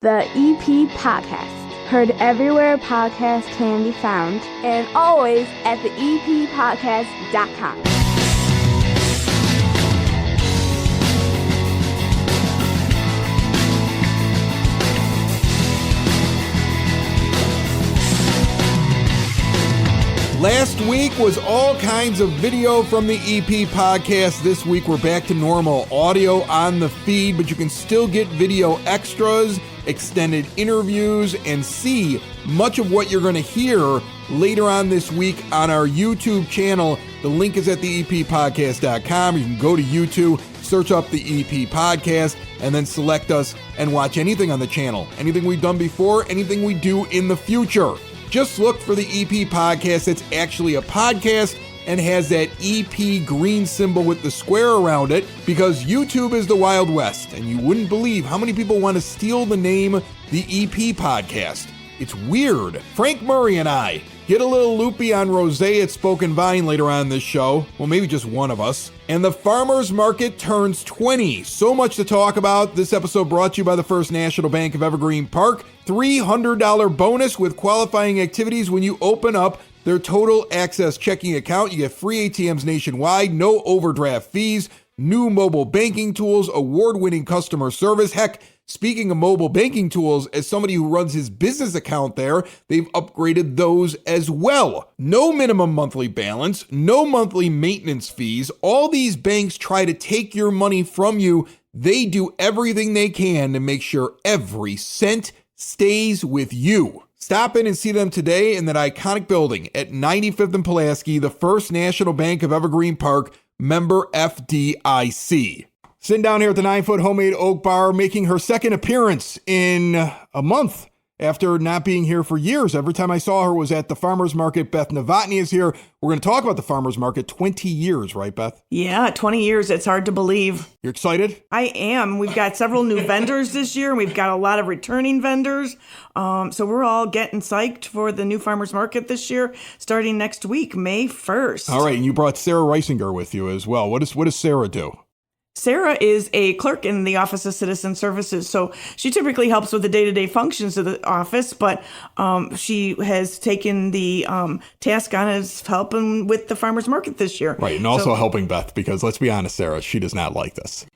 The EP Podcast. Heard everywhere podcasts can be found, and always at theeppodcast.com. Last week was all kinds of video from the EP podcast. This week we're back to normal audio on the feed, but you can still get video extras, extended interviews, and see much of what you're going to hear later on this week on our YouTube channel. The link is at theeppodcast.com. You can go to YouTube, search up the EP podcast, and then select us and watch anything on the channel. Anything we've done before, anything we do in the future. Just look for the EP podcast. It's actually a podcast and has that EP green symbol with the square around it, because YouTube is the Wild West, and you wouldn't believe how many people want to steal the name the EP podcast. It's weird. Frank Murray and I get a little loopy on Rosé at Spoken Vine later on this show. Well, maybe just one of us. And the Farmers Market turns 20. So much to talk about. This episode brought to you by the First National Bank of Evergreen Park. $300 bonus with qualifying activities when you open up their total access checking account. You get free ATMs nationwide, no overdraft fees, new mobile banking tools, award-winning customer service. Heck, speaking of mobile banking tools, as somebody who runs his business account there, they've upgraded those as well. No minimum monthly balance, no monthly maintenance fees. All these banks try to take your money from you. They do everything they can to make sure every cent stays with you. Stop in and see them today in that iconic building at 95th and Pulaski, the First National Bank of Evergreen Park, member FDIC. Sitting down here at the 9-foot homemade oak bar, making her second appearance in a month after not being here for years. Every time I saw her was at the farmer's market. Beth Novotny is here. We're going to talk about the farmer's market. 20 years, right, Beth? Yeah, 20 years. It's hard to believe. You're excited? I am. We've got several new vendors this year. We've got a lot of returning vendors. So we're all getting psyched for the new farmer's market this year, starting next week, May 1st. All right, and you brought Sarah Reisinger with you as well. What does Sarah do? Sarah is a clerk in the Office of Citizen Services, so she typically helps with the day-to-day functions of the office, but she has taken the task on as helping with the farmer's market this year. Right, and also helping Beth, because let's be honest, Sarah, she does not like this.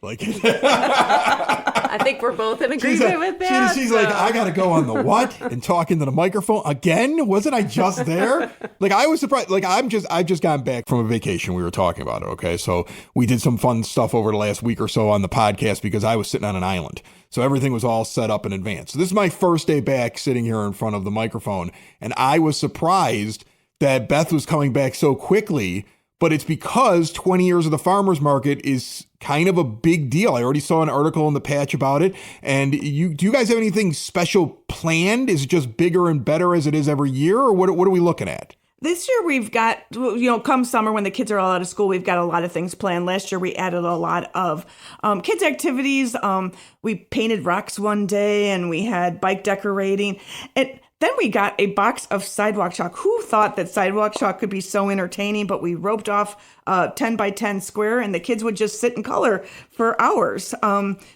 I think we're both in agreement with that. She's like, I got to go on the what and talk into the microphone again? Wasn't I just there? I was surprised. I've just gotten back from a vacation. We were talking about it. Okay. So we did some fun stuff over the last week or so on the podcast because I was sitting on an island. So everything was all set up in advance. So this is my first day back sitting here in front of the microphone. And I was surprised that Beth was coming back so quickly. But it's because 20 years of the farmer's market is kind of a big deal. I already saw an article in the Patch about it. And do you guys have anything special planned? Is it just bigger and better as it is every year? Or what are we looking at? This year we've got, come summer when the kids are all out of school, we've got a lot of things planned. Last year we added a lot of kids activities. We painted rocks one day and we had bike decorating. And then we got a box of sidewalk chalk. Who thought that sidewalk chalk could be so entertaining? But we roped off a 10 by 10 square and the kids would just sit and color for hours.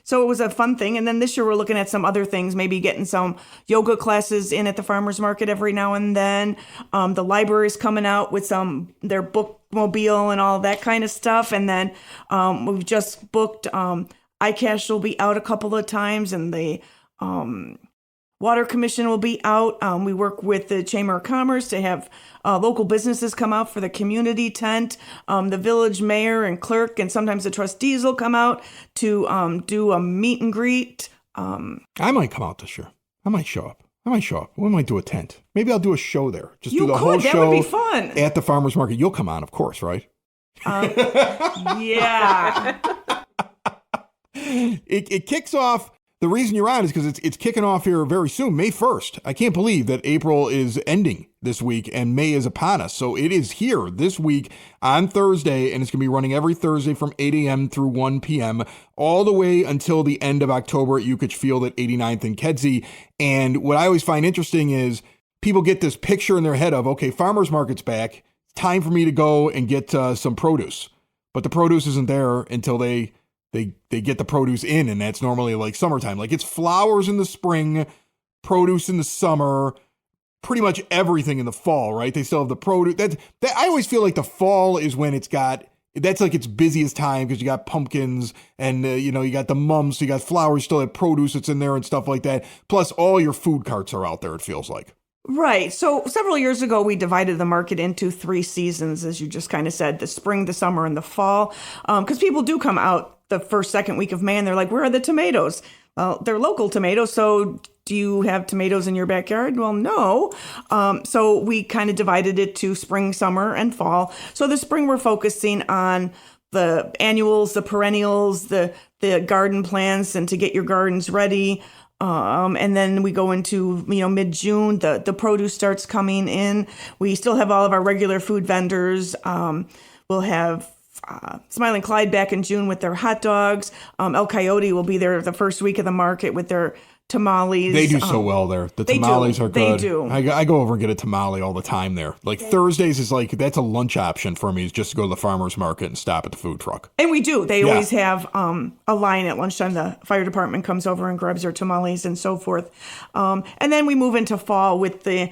So it was a fun thing. And then this year we're looking at some other things, maybe getting some yoga classes in at the farmer's market every now and then. The library's coming out with their bookmobile and all that kind of stuff. And then we've just booked, iCash will be out a couple of times, and the Water Commission will be out. We work with the Chamber of Commerce to have local businesses come out for the community tent. The village mayor and clerk and sometimes the trustees will come out to do a meet and greet. I might come out this year. I might show up. We might do a tent. Maybe I'll do a show there. Just do the whole show. That would be fun. At the farmer's market. You'll come on, of course, right? Yeah. It kicks off. The reason you're on is because it's kicking off here very soon, May 1st. I can't believe that April is ending this week and May is upon us. So it is here this week on Thursday, and it's going to be running every Thursday from 8 a.m. through 1 p.m. all the way until the end of October at Yukich Field at 89th and Kedzie. And what I always find interesting is people get this picture in their head of, okay, farmer's market's back. It's time for me to go and get some produce. But the produce isn't there until they they get the produce in, and that's normally like summertime. Like it's flowers in the spring, produce in the summer, pretty much everything in the fall, right? They still have the produce. That I always feel like the fall is when that's like its busiest time because you got pumpkins and, you got the mums, so you got flowers, still have produce that's in there and stuff like that. Plus all your food carts are out there, it feels like. Right. So several years ago, we divided the market into 3 seasons, as you just kind of said, the spring, the summer, and the fall. Because people do come out the first, second week of May, and they're like, where are the tomatoes? Well, they're local tomatoes, so do you have tomatoes in your backyard? Well, no. So we kind of divided it to spring, summer, and fall. So the spring, we're focusing on the annuals, the perennials, the garden plants, and to get your gardens ready. And then we go into, mid-June, the produce starts coming in. We still have all of our regular food vendors. We'll have Smiling Clyde back in June with their hot dogs. El Coyote will be there the first week of the market with their tamales. They do so well there. The tamales are good. They do. I go over and get a tamale all the time there. Like Thursdays is like, that's a lunch option for me, is just to go to the farmer's market and stop at the food truck. And we do. They always have a line at lunchtime. The fire department comes over and grabs their tamales and so forth. And then we move into fall with the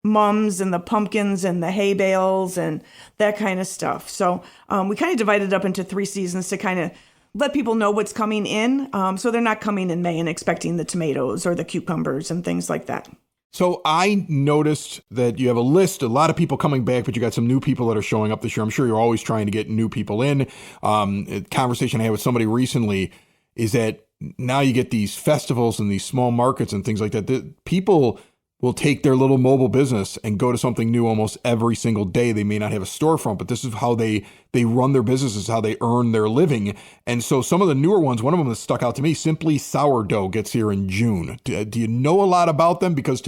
mums and the pumpkins and the hay bales and that kind of stuff. So we kind of divided it up into 3 seasons to kind of let people know what's coming in. So they're not coming in May and expecting the tomatoes or the cucumbers and things like that. So I noticed that you have a list, a lot of people coming back, but you got some new people that are showing up this year. I'm sure you're always trying to get new people in. A conversation I had with somebody recently is that now you get these festivals and these small markets and things like that. People will take their little mobile business and go to something new almost every single day. They may not have a storefront, but this is how they run their businesses, how they earn their living. And so some of the newer ones, one of them that stuck out to me, Simply Sourdough, gets here in June. Do you know a lot about them? Because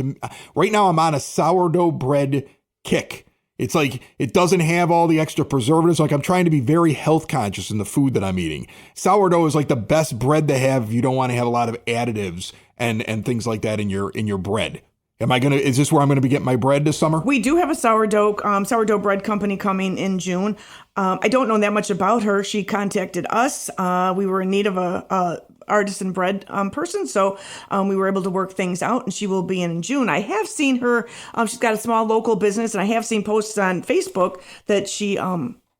right now I'm on a sourdough bread kick. It's like, it doesn't have all the extra preservatives. Like I'm trying to be very health conscious in the food that I'm eating. Sourdough is like the best bread to have if you don't want to have a lot of additives and things like that in your bread. Is this where I'm going to be getting my bread this summer? We do have a sourdough bread company coming in June. I don't know that much about her. She contacted us. We were in need of a artisan bread person, so we were able to work things out, and she will be in June. I have seen her. She's got a small local business, and I have seen posts on Facebook that she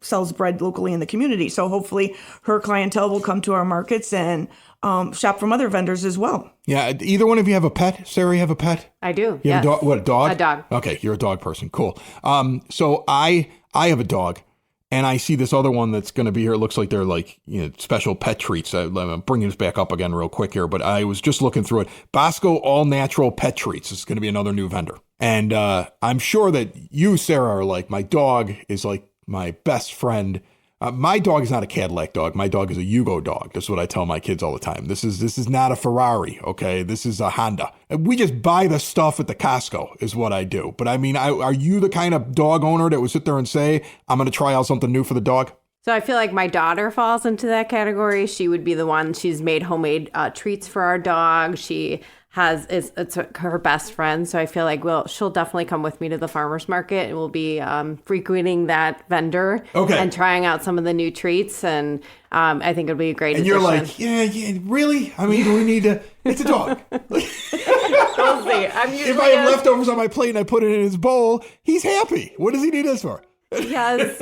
sells bread locally in the community. So hopefully her clientele will come to our markets and shop from other vendors as well. Yeah. Either one of you have a pet? Sarah, you have a pet? I do. You have a dog? What, a dog? A dog. Okay. You're a dog person. Cool. So I have a dog, and I see this other one that's going to be here. It looks like they're like, special pet treats. I'm bringing this back up again real quick here, but I was just looking through it. Bosco All Natural Pet Treats is going to be another new vendor. And I'm sure that you, Sarah, are like, my dog is like my best friend. My dog is not a Cadillac dog. My dog is a Yugo dog. That's what I tell my kids all the time. This is not a Ferrari, okay? This is a Honda. We just buy the stuff at the Costco is what I do. But I mean, are you the kind of dog owner that would sit there and say, I'm going to try out something new for the dog? So I feel like my daughter falls into that category. She would be the one. She's made homemade treats for our dog. She it's her best friend. So I feel like she'll definitely come with me to the farmer's market, and we'll be frequenting that vendor and trying out some of the new treats. And I think it'll be a great addition. You're like, yeah, really? I mean, do we need to? It's a dog. We'll see. If I have leftovers on my plate and I put it in his bowl, he's happy. What does he need this for? Yes.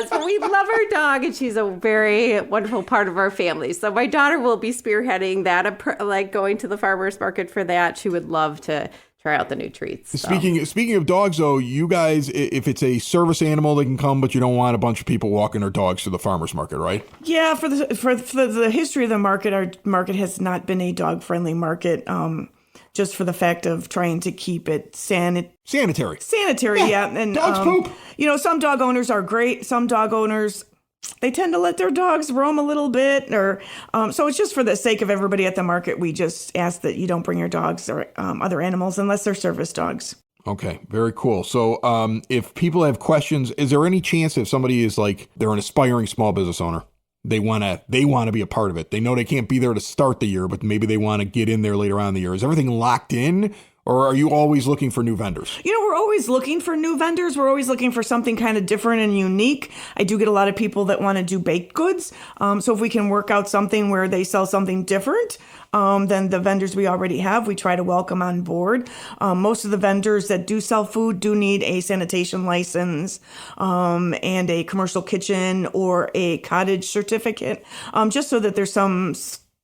But we love our dog, and she's a very wonderful part of our family. So my daughter will be spearheading that, like going to the farmer's market for that. She would love to try out the new treats. So. Speaking of dogs, though, you guys, if it's a service animal, they can come, but you don't want a bunch of people walking their dogs to the farmer's market, right? Yeah, for the history of the market, our market has not been a dog-friendly market. Just for the fact of trying to keep it sanitary. Yeah. And dogs poop. Some dog owners are great. Some dog owners, they tend to let their dogs roam a little bit. So it's just for the sake of everybody at the market. We just ask that you don't bring your dogs or other animals unless they're service dogs. Okay, very cool. So if people have questions, is there any chance if somebody is like, they're an aspiring small business owner, they want to be a part of it, they know they can't be there to start the year, but maybe they want to get in there later on in the year, is everything locked in, Or are you always looking for new vendors? We're always looking for new vendors. We're always looking for something kind of different and unique. I do get a lot of people that want to do baked goods. So if we can work out something where they sell something different than the vendors we already have, we try to welcome on board. Most of the vendors that do sell food do need a sanitation license and a commercial kitchen or a cottage certificate, just so that there's some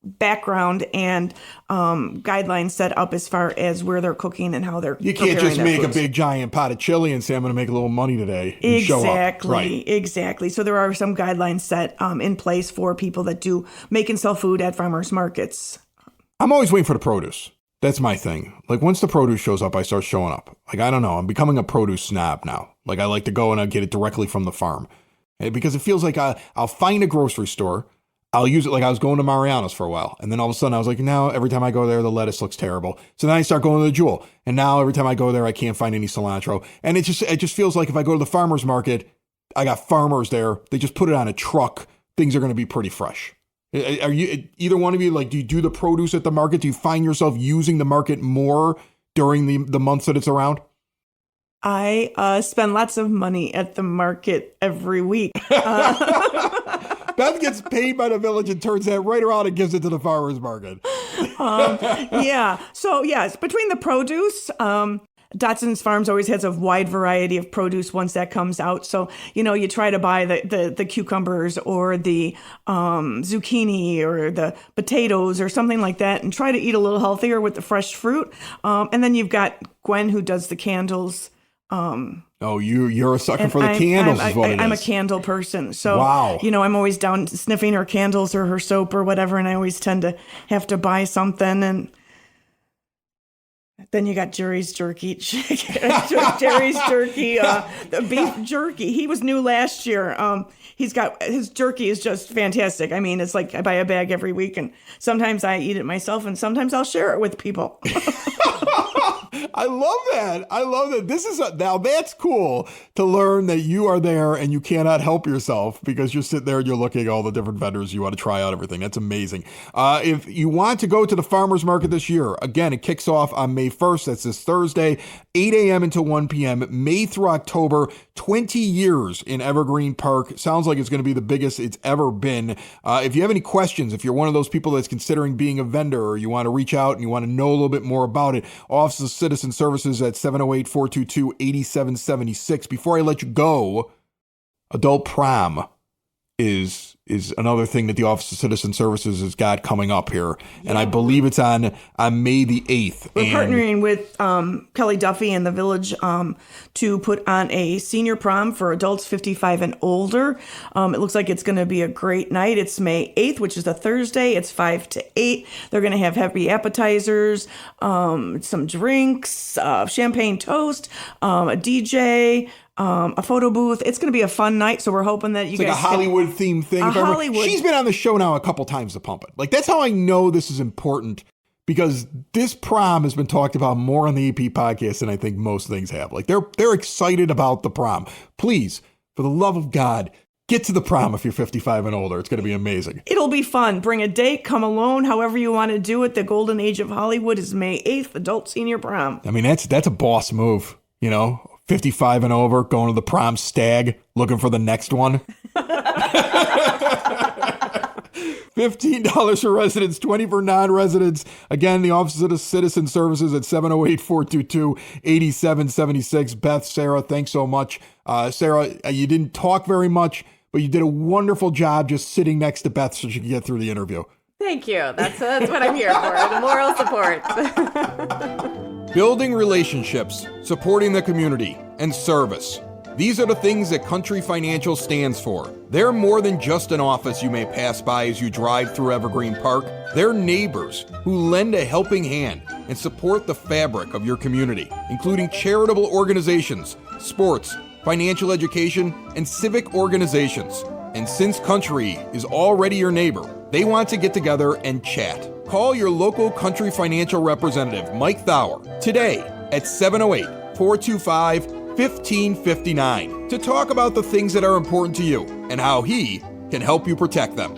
background and guidelines set up as far as where they're cooking and how they're You can't just make foods. a big giant pot of chili and say, I'm going to make a little money today and show up. Right. Exactly. So there are some guidelines set in place for people that do make and sell food at farmers markets. I'm always waiting for the produce. That's my thing. Like, once the produce shows up, I start showing up. Like, I don't know. I'm becoming a produce snob now. Like, I like to go and I get it directly from the farm. Because it feels like I'll find a grocery store. I'll use it. Like, I was going to Mariano's for a while. And then all of a sudden I was like, now every time I go there, the lettuce looks terrible. So then I start going to the Jewel. And now every time I go there, I can't find any cilantro. And it just feels like if I go to the farmer's market, I got farmers there. They just put it on a truck. Things are going to be pretty fresh. Are you, either one of you, like, do you do the produce at the market? Do you find yourself using the market more during the months that it's around? I spend lots of money at the market every week. Beth gets paid by the village and turns that right around and gives it to the farmer's market. Yeah. So, yes, between the produce, Dotson's Farms always has a wide variety of produce once that comes out. So, you try to buy the cucumbers or the zucchini or the potatoes or something like that and try to eat a little healthier with the fresh fruit. And then you've got Gwen, who does the candles. You're a sucker for the candles is what it is. I'm a candle person. So, wow. I'm always down sniffing her candles or her soap or whatever, and I always tend to have to buy something. And then you got Jerry's jerky, Jerry's jerky, the beef jerky. He was new last year. His jerky is just fantastic. I mean, it's like I buy a bag every week, and sometimes I eat it myself, and sometimes I'll share it with people. I love that. Now that's cool to learn that you are there and you cannot help yourself because you're sitting there and you're looking at all the different vendors. You want to try out everything. That's amazing. If you want to go to the farmer's market this year, again, it kicks off on May 1st. That's this Thursday, 8 a.m. until 1 p.m., May through October, 20 years in Evergreen Park. Sounds like it's going to be the biggest it's ever been. If you have any questions, if you're one of those people that's considering being a vendor or you want to reach out and you want to know a little bit more about it, Office of Citizen Services at 708-422-8776. Before I let you go, adult prom is another thing that the Office of Citizen Services has got coming up here. And I believe it's on May the 8th. We're partnering with Kelly Duffy and the Village to put on a senior prom for adults 55 and older. It looks like it's going to be a great night. It's May 8th, which is a Thursday. It's 5 to 8. They're going to have heavy appetizers, some drinks, champagne toast, a DJ, a photo booth. It's going to be a fun night, so we're hoping that you guys... It's like a Hollywood themed thing. She's been on the show now a couple times to pump it. Like, that's how I know this is important, because this prom has been talked about more on the EP podcast than I think most things have. Like, they're excited about the prom. Please, for the love of God, get to the prom if you're 55 and older. It's going to be amazing. It'll be fun. Bring a date, come alone, however you want to do it. The golden age of Hollywood is May 8th, adult senior prom. I mean, that's a boss move, 55 and over, going to the prom stag, looking for the next one. $15 for residents, $20 for non-residents. Again, the Office of Citizen Services at 708-422-8776. Beth, Sarah, thanks so much. Sarah, you didn't talk very much, but you did a wonderful job just sitting next to Beth so she could get through the interview. Thank you. That's what I'm here for, the moral support. Building relationships, supporting the community, and service. These are the things that Country Financial stands for. They're more than just an office you may pass by as you drive through Evergreen Park. They're neighbors who lend a helping hand and support the fabric of your community, including charitable organizations, sports, financial education, and civic organizations. And since Country is already your neighbor, they want to get together and chat. Call your local Country Financial representative, Mike Thauer, today at 708-425-1559 to talk about the things that are important to you and how he can help you protect them.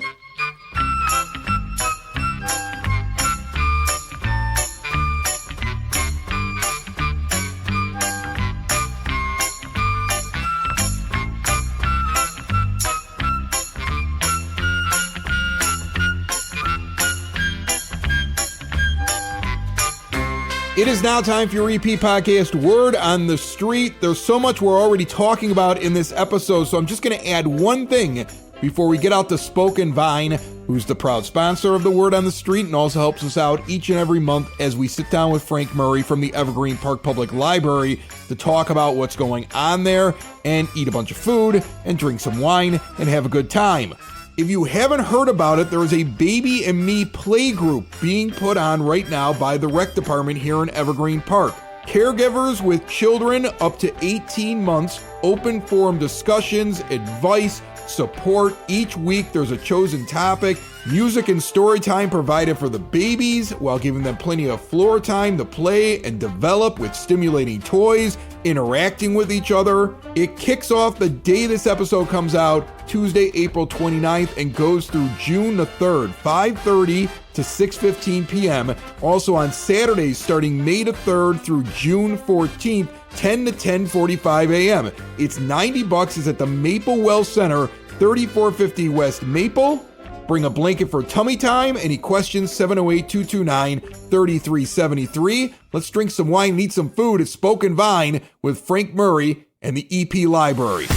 It is now time for your EP podcast, Word on the Street. There's so much we're already talking about in this episode, so I'm just going to add one thing before we get out to Spoken Vine, who's the proud sponsor of the Word on the Street and also helps us out each and every month as we sit down with Frank Murray from the Evergreen Park Public Library to talk about what's going on there and eat a bunch of food and drink some wine and have a good time. If you haven't heard about it, there is a Baby and Me play group being put on right now by the rec department here in Evergreen Park. Caregivers with children up to 18 months, open forum discussions, advice, support. Each week there's a chosen topic, music and story time provided for the babies while giving them plenty of floor time to play and develop with stimulating toys, interacting with each other. It kicks off the day this episode comes out, Tuesday, April 29th, and goes through June the 3rd, 5:30 to 6:15 p.m. Also on Saturdays starting May the 3rd through June 14th, 10 to 10:45 a.m. It's $90. It's at the Maple Well Center, 3450 West Maple. Bring a blanket for tummy time. Any questions, 708-229-3373. Let's drink some wine and eat some food at Spoken Vine with Frank Murray and the EP Library.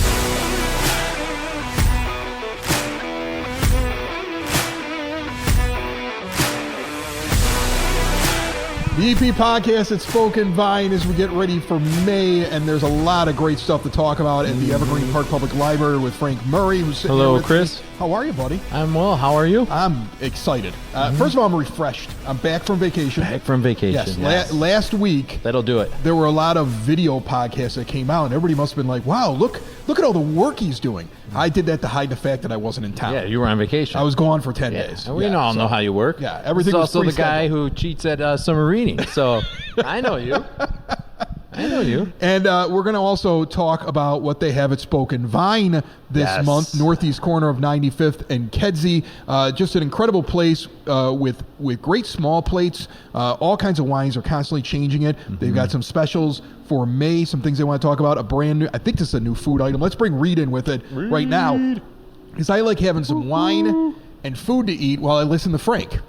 The EP podcast at Spoken Vine as we get ready for May, and there's a lot of great stuff to talk about at the Evergreen Park Public Library with Frank Murray, who's sitting here Hello, with Chris. me. How are you, buddy? I'm well. How are you? I'm excited. First of all, I'm refreshed. I'm back from vacation. Back from vacation. Yes. Last week, That'll do it. there were a lot of video podcasts that came out, and everybody must have been like, wow, look at all the work he's doing. I did that to hide the fact that I wasn't in town. Yeah, you were on vacation. I was gone for 10 days. And we all know how you work. Yeah, everything He's was also the guy pre-scheduled. who cheats at summer reading. So I know you. I know you. And we're going to also talk about what they have at Spoken Vine this Yes. month, northeast corner of 95th and Kedzie. Just an incredible place with great small plates. All kinds of wines are constantly changing it. They've got some specials for May, some things they want to talk about. A brand new, I think this is a new food item. Let's bring Reed in with it right now, because I like having some wine and food to eat while I listen to Frank.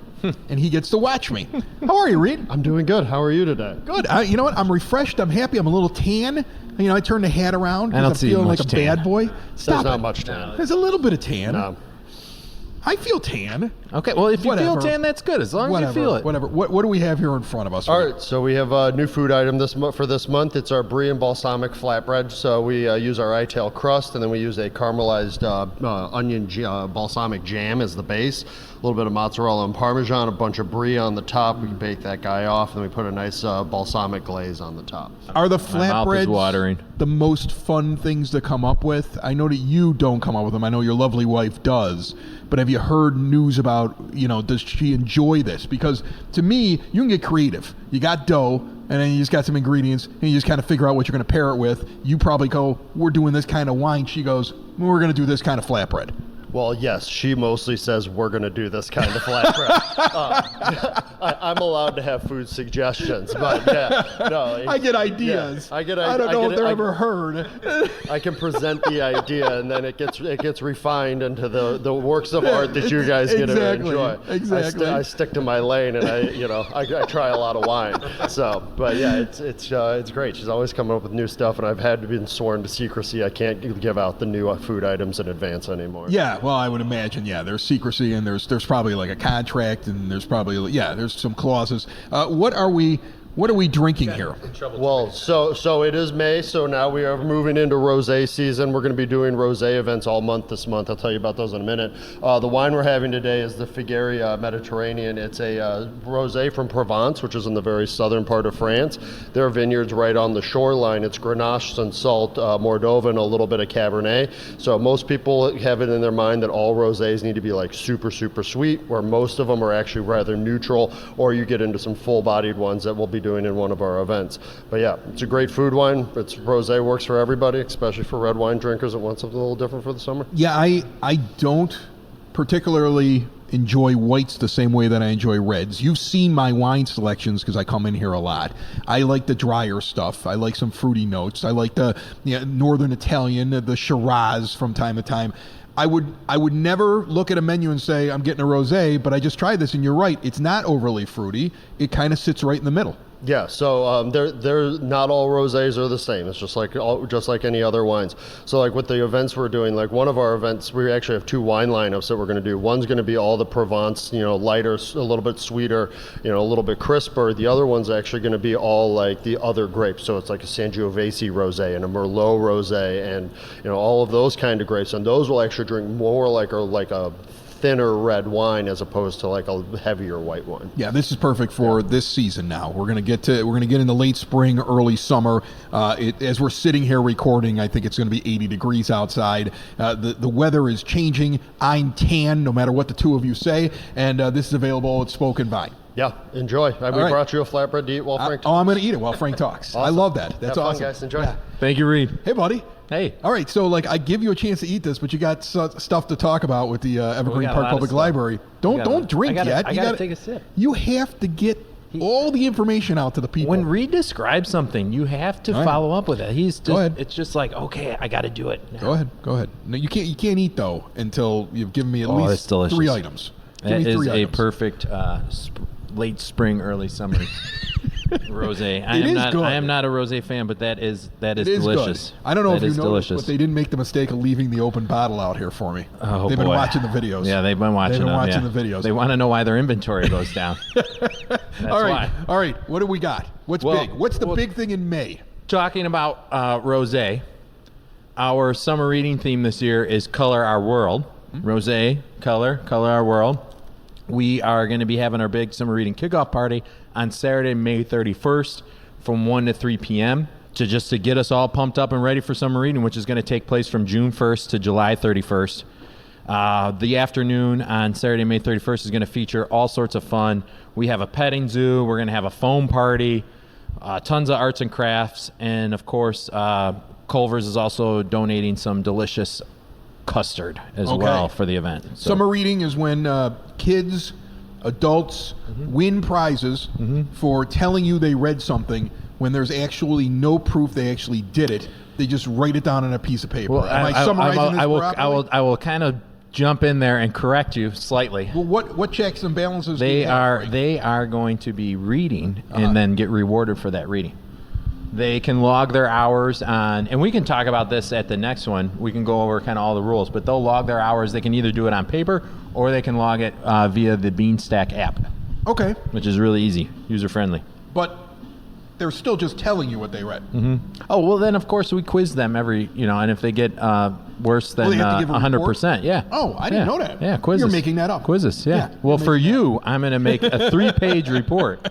And he gets to watch me. How are you, Reed? I'm doing good. How are you today? Good. You know what? I'm refreshed. I'm happy. I'm a little tan. You know, I turned the hat around I don't because I'm see feeling like much a tan. bad boy. Stop There's not it. much tan. There's a little bit of tan. No. I feel tan. Okay, well, if you Whatever. feel tan, that's good, as long as you feel it. Whatever. What do we have here in front of us? All right, so we have a new food item for this month. It's our brie and balsamic flatbread. So we use our ital crust, and then we use a caramelized onion balsamic jam as the base. A little bit of mozzarella and Parmesan, a bunch of brie on the top. We bake that guy off, and then we put a nice balsamic glaze on the top. Are the My mouth is flatbreads watering. the most fun things to come up with? I know that you don't come up with them. I know your lovely wife does. But have you heard news about, does she enjoy this? Because to me, you can get creative. You got dough, and then you just got some ingredients, and you just kind of figure out what you're going to pair it with. You probably go, we're doing this kind of wine. She goes, we're going to do this kind of flatbread. Well, yes, she mostly says we're going to do this kind of flatbread. I'm allowed to have food suggestions, but yeah, no. I get ideas. Yeah, I don't know if they're ever heard. I can present the idea, and then it gets refined into the works of art that you guys get to enjoy. Exactly. I stick to my lane, and I try a lot of wine. So, but yeah, it's great. She's always coming up with new stuff, and I've had to be sworn to secrecy. I can't give out the new food items in advance anymore. Yeah, well, I would imagine, there's secrecy, and there's probably like a contract, and there's probably, there's some clauses. What are we drinking here? Well, so it is May, so now we are moving into Rosé season. We're going to be doing Rosé events all month this month. I'll tell you about those in a minute. The wine we're having today is the Figueria Mediterranean. It's a Rosé from Provence, which is in the very southern part of France. There are vineyards right on the shoreline. It's Grenache and Salt, Mourvedre, and a little bit of Cabernet. So most people have it in their mind that all Rosés need to be like super, super sweet, where most of them are actually rather neutral, or you get into some full-bodied ones that we'll be doing in one of our events. But yeah, it's a great food wine. Rosé works for everybody, especially for red wine drinkers that want something a little different for the summer. Yeah, I don't particularly enjoy whites the same way that I enjoy reds. You've seen my wine selections because I come in here a lot. I like the drier stuff. I like some fruity notes. I like the Northern Italian, the Shiraz from time to time. I would never look at a menu and say, I'm getting a rosé, but I just tried this, and you're right. It's not overly fruity. It kind of sits right in the middle. Yeah, so they're not all rosés are the same. It's just like any other wines. So like with the events we're doing, like one of our events, we actually have 2 wine lineups that we're going to do. One's going to be all the Provence, lighter, a little bit sweeter, a little bit crisper. The other one's actually going to be all like the other grapes. So it's like a Sangiovese rosé and a Merlot rosé, and all of those kind of grapes. And those will actually drink more like a thinner red wine as opposed to like a heavier white wine. Yeah, this is perfect for this season now. We're gonna get into late spring, early summer. As we're sitting here recording, I think it's going to be 80 degrees outside. The weather is changing. I'm tan, no matter what the two of you say, and this is available at Spoken Vine. Yeah, enjoy. We brought you a flatbread to eat while Frank talks. I'm going to eat it while Frank talks. Awesome. I love that. That's Have awesome. fun, guys. Enjoy. Yeah. Thank you, Reed. Hey, buddy. Hey. All right, so I give you a chance to eat this, but you got stuff to talk about with the Evergreen Park Public Library. Don't drink yet. I gotta take a sip. You have to get all the information out to the people. When Reed describes something, you have to follow up with it. Go ahead. It's just like, okay, I got to do it now. Go ahead. No, you can't eat though until you've given me at least 3 items. That Give me is 3 a items. perfect late spring, early summer rosé. I am not a rosé fan, but that is delicious. Good. I don't know if you noticed, delicious. but they didn't make the mistake of leaving the open bottle out here for me. Oh, They've been boy. watching the videos. Yeah, they've been watching the videos. They want to know why their inventory goes down. That's All why. right. What do we got? What's big? What's the big thing in May? Talking about rosé, our summer reading theme this year is Color Our World. Rosé, color our world. We are going to be having our big summer reading kickoff party on Saturday, May 31st from 1 to 3 p.m. to get us all pumped up and ready for summer reading, which is going to take place from June 1st to July 31st. The afternoon on Saturday, May 31st is going to feature all sorts of fun. We have a petting zoo. We're going to have a foam party, tons of arts and crafts, and of course, Culver's is also donating some delicious custard as well for the event. So. Summer reading is when kids, adults win prizes for telling you they read something when there's actually no proof they actually did it. They just write it down on a piece of paper. Well, Am I summarizing this properly? I will kind of jump in there and correct you slightly. Well, what checks and balances do you have? They are going to be reading and then get rewarded for that reading. They can log their hours on, and we can talk about this at the next one. We can go over kind of all the rules, but they'll log their hours. They can either do it on paper or they can log it via the Beanstack app. Okay. Which is really easy, user-friendly. But they're still just telling you what they read. Oh, well, then, of course, we quiz them every, and if they get worse than they have to give a 100%, yeah. Oh, I didn't know that. Yeah, quizzes. You're making that up. Quizzes, yeah. Well, for you, I'm going to make a 3-page report.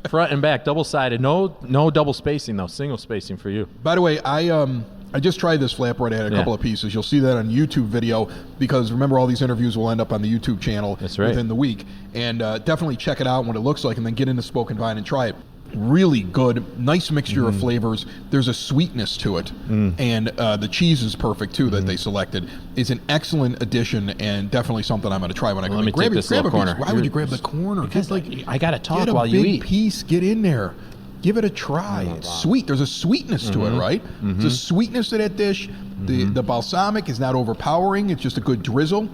Front and back, double-sided. No double spacing, though. Single spacing for you. By the way, I just tried this flatbread. I had a couple of pieces. You'll see that on YouTube video because remember, all these interviews will end up on the YouTube channel within the week. And definitely check it out, what it looks like, and then get into Spoken Vine and try it. Really good, nice mixture of flavors. There's a sweetness to it, and the cheese is perfect too that they selected. It's an excellent addition and definitely something I'm going to try when I go. Let me take this little corner. Why would you grab the corner? Because I got to talk while you eat. Get a big eat. piece. Get in there. Give it a try. It's sweet. There's a sweetness to it, right? There's a sweetness to that dish. The balsamic is not overpowering. It's just a good drizzle.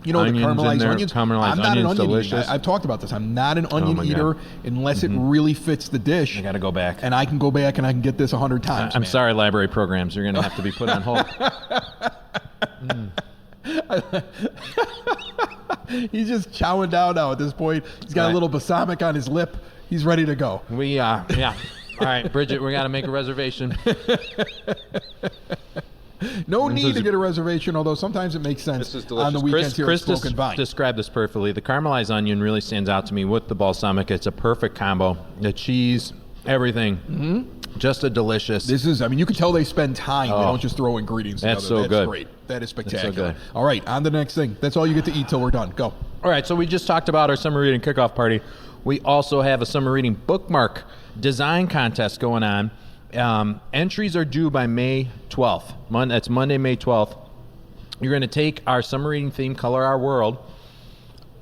You know, onions the caramelized onions. Caramelized I'm not an onions, onion delicious. eater. I've talked about this. I'm not an onion eater unless it really fits the dish. I got to go back. And I can go back and I can get this 100 times. I'm sorry, library programs. You're going to have to be put on hold. He's just chowing down now at this point. He's got a little balsamic on his lip. He's ready to go. Yeah. All right, Bridget, we got to make a reservation. No need to get a reservation, although sometimes it makes sense on the weekends here at Spoken Vine. Described this perfectly. The caramelized onion really stands out to me with the balsamic. It's a perfect combo. The cheese, everything. Just a delicious. This is, you can tell they spend time. They don't just throw ingredients together. That's so That's good. Great. That is spectacular. That's so good. All right, on to the next thing. That's all you get to eat till we're done. Go. All right, so we just talked about our summer reading kickoff party. We also have a summer reading bookmark design contest going on. Entries are due by May 12th. That's Monday, May 12th. You're going to take our summer reading theme, Color Our World,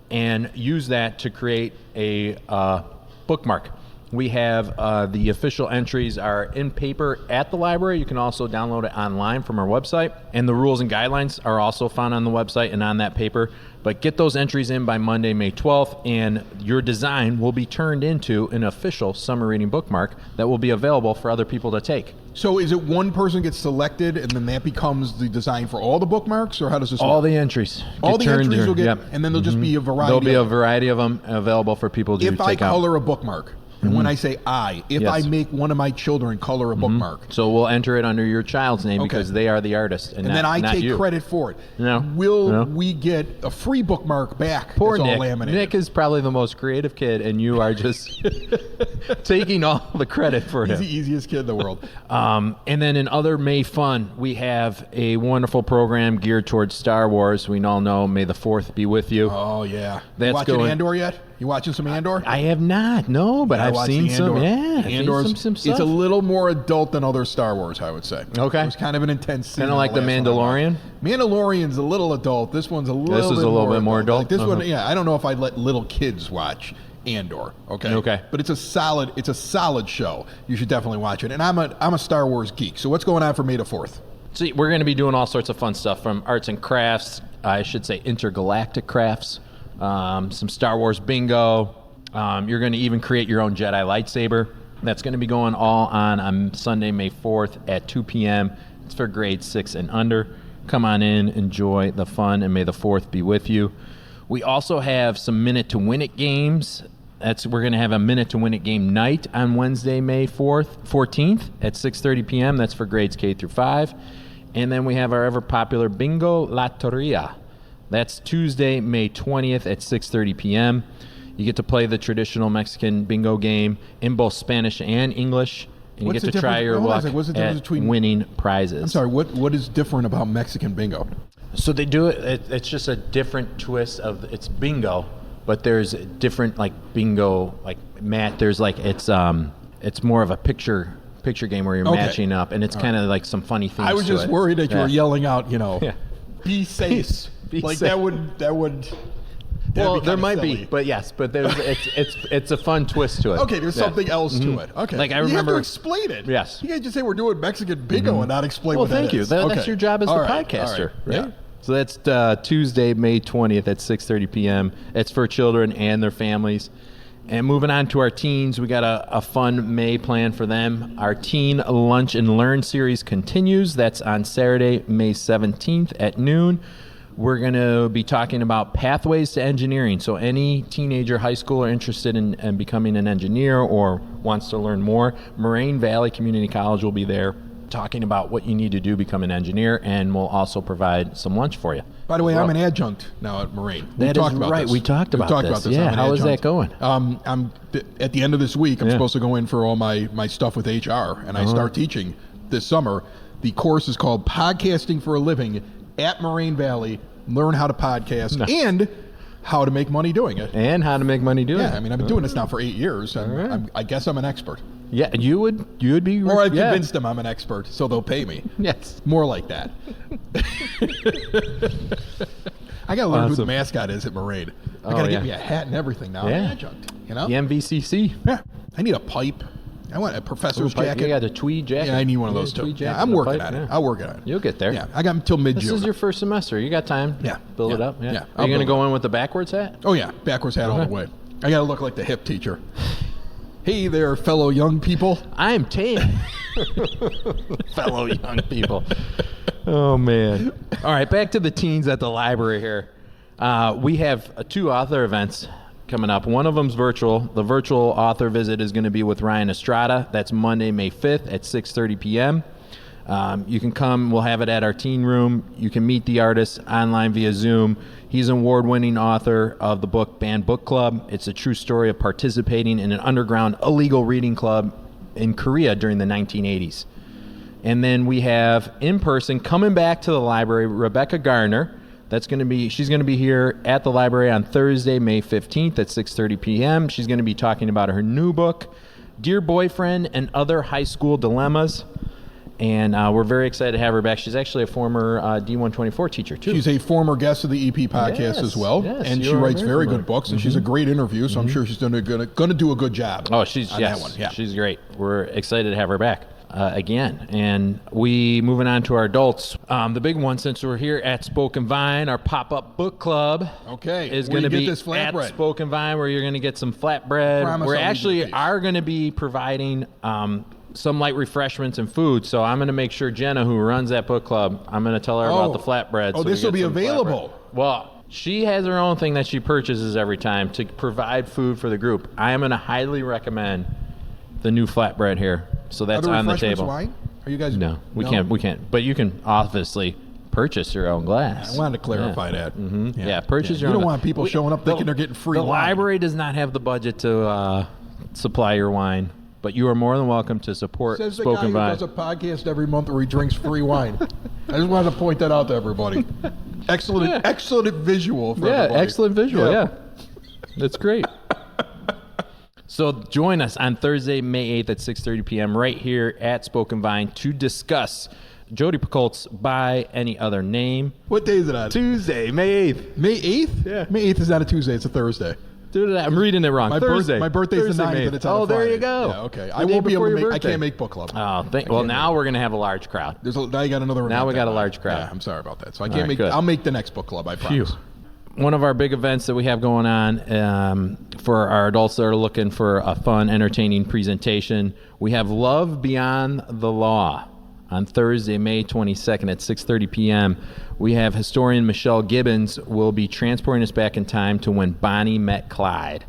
and use that to create a bookmark. We have the official entries are in paper at the library. You can also download it online from our website. And the rules and guidelines are also found on the website and on that paper. But get those entries in by Monday, May 12th, and your design will be turned into an official summer reading bookmark that will be available for other people to take. So is it one person gets selected and then that becomes the design for all the bookmarks, or how does this All work? the entries. All the turned entries in. will get, Yep. and then there'll just be a variety. There'll be a of variety of them available for people to If I take out. color a bookmark, and when I say if Yes. I make one of my children color a bookmark, So we'll enter it under your child's name Okay. because they are the artist, and and then I not take you. credit for it, No. will No. we get a free bookmark back? Poor that's all Nick. laminated? Nick is probably the most creative kid, and you are just taking all the credit for He's him. the easiest kid in the world. And then in other May fun, we have a wonderful program geared towards Star Wars. We all know May the 4th be with you. Oh yeah, That's you watching going- Andor yet? You watching some Andor? I have not, no, but I I've watched seen the some. Andor. Yeah, I've seen Andor's some stuff. it's a little more adult than other Star Wars, I would say. Okay. It was kind of an intense scene. Kinda like The last one I watched. Mandalorian? Mandalorian's a little adult. This one's a little. This is a little bit more adult? Like this one, Uh-huh. yeah. I don't know if I'd let little kids watch Andor. Okay. Okay. But it's a solid show. You should definitely watch it. And I'm a Star Wars geek. So what's going on for May the 4th? See, we're going to be doing all sorts of fun stuff, from arts and crafts, I should say intergalactic crafts, some Star Wars bingo. You're going to even create your own Jedi lightsaber. That's going to be going all on Sunday, May 4th at 2 p.m. It's for grades 6 and under. Come on in, enjoy the fun, and may the 4th be with you. We also have some Minute to Win It games. We're going to have a Minute to Win It game night on Wednesday, May 14th at 6:30 p.m. That's for grades K through 5. And then we have our ever popular Bingo Lotteria. That's Tuesday, May 20th at 6:30 p.m. You get to play the traditional Mexican bingo game in both Spanish and English. And What's you the get to try difference- your hold on a luck second. What's the difference at between- winning prizes. I'm sorry. What is different about Mexican bingo? So they do it. It's just a different twist of it's bingo, but there's different like bingo like Matt. There's like it's more of a picture game where you're Okay. matching up, and it's kind of like some funny things. I was to just it. worried that you were Yeah. yelling out, Yeah. be safe. Be like safe. that would. That'd Well, be there kinda might silly. be, but yes, but there's it's a fun twist to it. Okay, there's Yeah. something else to it. Okay, Like, I you have remember- to explain it. Yes. you can't just say we're doing Mexican bingo and not explain Well, what that thank you. is. That's Okay. your job as All the right, podcaster, all right? Yeah. So that's Tuesday, May 20th at 6:30 p.m. It's for children and their families. And moving on to our teens, we got a fun May plan for them. Our Teen Lunch and Learn series continues. That's on Saturday, May 17th at noon. We're going to be talking about pathways to engineering. So any teenager, high schooler interested in becoming an engineer or wants to learn more, Moraine Valley Community College will be there talking about what you need to do to become an engineer, and we'll also provide some lunch for you. By the way, I'm an adjunct now at Moraine. We That talked is about right. this. We talked about this. Yeah, I'm an how is that adjunct. going? I'm at the end of this week. I'm Yeah. supposed to go in for all my stuff with HR, and I start teaching this summer. The course is called Podcasting for a Living at Moraine Valley. Learn how to podcast Nice. and how to make money doing it. And how to make money doing Yeah, it. I mean, I've been doing this now for 8 years. right. I guess I'm an expert. Yeah, you would be. Or I've yeah. convinced them I'm an expert, so they'll pay me. Yes. More like that. I got to learn who the Awesome. mascot is at Moraine. I Oh, got to yeah. get me a hat and everything now. I'm Yeah. an adjunct, you know? The MVCC. Yeah. I need a pipe. I want a professor's jacket. You got a tweed jacket. Yeah, I need one of those too. Tweed Yeah, jacket I'm and a working pipe, on it. yeah. I'll work on it. You'll get there. Yeah, I got until mid-June. This is your first semester. You got time. Yeah. Build it Yeah. up. Yeah. Yeah. Are I'll you going to build go in with the backwards hat? Oh, yeah. Backwards hat all the way. I got to look like the hip teacher. Hey there, fellow young people. I'm Tam. Fellow young people. Oh, man. All right, back to the teens at the library here. We have 2 author events coming up. One of them's virtual. The virtual author visit is going to be with Ryan Estrada. That's Monday, May 5th at 6:30 p.m. You can come. We'll have it at our teen room. You can meet the artist online via Zoom. He's an award-winning author of the book Banned Book Club. It's a true story of participating in an underground illegal reading club in Korea during the 1980s. And then we have in person coming back to the library, Rebecca Garner. She's going to be here at the library on Thursday, May 15th at 6:30 p.m. She's going to be talking about her new book, Dear Boyfriend and Other High School Dilemmas. And we're very excited to have her back. She's actually a former D124 teacher, too. She's a former guest of the EP podcast as well. Yes, and she you're writes very very familiar. good books, and she's a great interview, so I'm sure she's going to do a good job. Oh, she's on that one. Yeah. She's great. We're excited to have her back again. And we moving on to our adults. The big one, since we're here at Spoken Vine, our pop-up book club. Okay, is where going to you get be this at flatbread. Spoken Vine, where you're going to get some flatbread. Promise We I'll leave you actually in peace. are going to be providing some light refreshments and food. So I'm going to make sure Jenna, who runs that book club, I'm going to tell her about the flatbread. Oh, so we this will get be some available. flatbread. Well, she has her own thing that she purchases every time to provide food for the group. I am going to highly recommend the new flatbread here. So that's Are the on the refreshments table. wine? Are you guys? No, we can't. But you can obviously purchase your own glass. I wanted to clarify that. Mm-hmm. Yeah, purchase your You own. don't want people showing up thinking they're getting free The wine. library does not have the budget to supply your wine, but you are more than welcome to support Says the guy Spoken who Vine. does a podcast every month where he drinks free wine. I just wanted to point that out to everybody. Excellent visual for everybody. Excellent visual. Yeah, that's great. So join us on Thursday, May 8th at 6:30 p.m. right here at Spoken Vine to discuss Jodi Picoult's By Any Other Name. What day is it on? Tuesday, May 8th. May 8th? Yeah. May 8th is not a Tuesday, it's a Thursday. Dude, I'm reading it wrong. Thursday. My birthday's Thursday, the 9th May and it's on a Oh, there Friday. you go. Yeah, okay. The I day won't be able before to your make, I birthday. can't make book club. Well, now we're going to have a large crowd. Now you got another Now event we got then. a large crowd. Yeah, I'm sorry about that. So I All can't right, make, good. I'll make the next book club, I promise. One of our big events that we have going on for our adults that are looking for a fun, entertaining presentation, we have Love Beyond the Law on Thursday, May 22nd at 6:30 p.m. We have historian Michelle Gibbons will be transporting us back in time to when Bonnie met Clyde.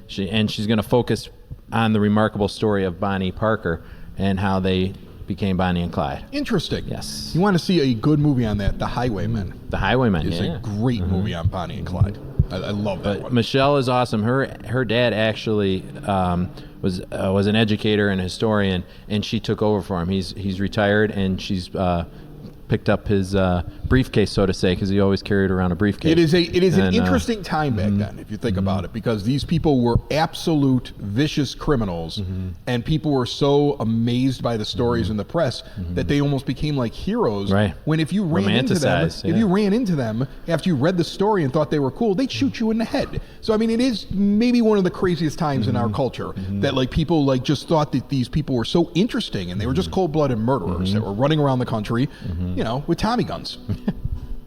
She's going to focus on the remarkable story of Bonnie Parker and how they became Bonnie and Clyde. Interesting. Yes. You want to see a good movie on that? The Highwaymen. The Highwaymen. It's a great movie on Bonnie and Clyde. I love that one. Michelle is awesome. Her dad actually was an educator and a historian, and she took over for him. He's retired, and she's picked up his briefcase, so to say, because he always carried around a briefcase. It is an interesting time back then, if you think about it, because these people were absolute vicious criminals, and people were so amazed by the stories in the press that they almost became like heroes. Right. When if you ran into them, after you read the story and thought they were cool, they'd shoot you in the head. So I mean, it is maybe one of the craziest times in our culture that like people like just thought that these people were so interesting, and they were just cold-blooded murderers that were running around the country, you know, with Tommy guns.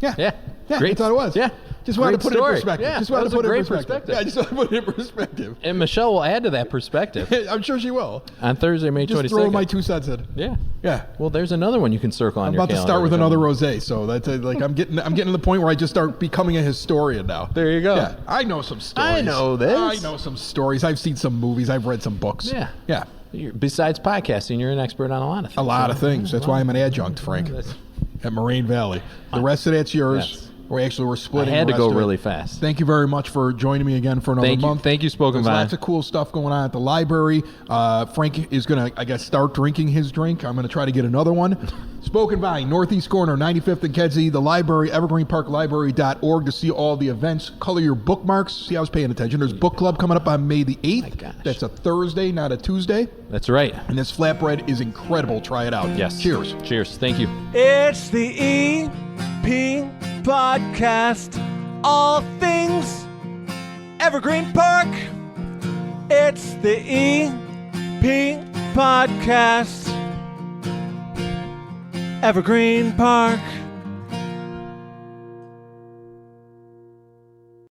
Yeah. Yeah. That's what it was. Yeah. Just wanted to Great put it in story. perspective. Yeah, Just wanted that to was put a it in great perspective. perspective. Yeah, just want to put it in perspective. And Michelle will add to that perspective I'm sure she will. on Thursday, May 22nd. Just throw my 2 cents in. Yeah. Yeah. Well, there's another one you can circle on I'm your about to calendar. start with another rosé, so that's like I'm getting to the point where I just start becoming a historian now. There you go. Yeah, I know some stories. I know this. I know some stories. I've seen some movies. I've read some books. Yeah. Yeah. Besides podcasting, you're an expert on a lot of things. A lot of things. That's why I'm an adjunct, Frank, at Moraine Valley. The rest of that's yours. Yes. We're I splitting. had the to rest go of it. really fast. Thank you very much for joining me again for another month. Thank you, Spoken There's Vine. lots of cool stuff going on at the library. Frank is going to, I guess, start drinking his drink. I'm going to try to get another one. Spoken Vine, Northeast Corner, 95th and Kedzie. The library, evergreenparklibrary.org to see all the events. Color your bookmarks. See, I was paying attention. There's book club coming up on May the 8th. My gosh. That's a Thursday, not a Tuesday. That's right. And this flatbread is incredible. Try it out. Yes. Cheers. Cheers. Thank you. It's the EP Podcast. All things Evergreen Park. It's the EP Podcast. Evergreen Park.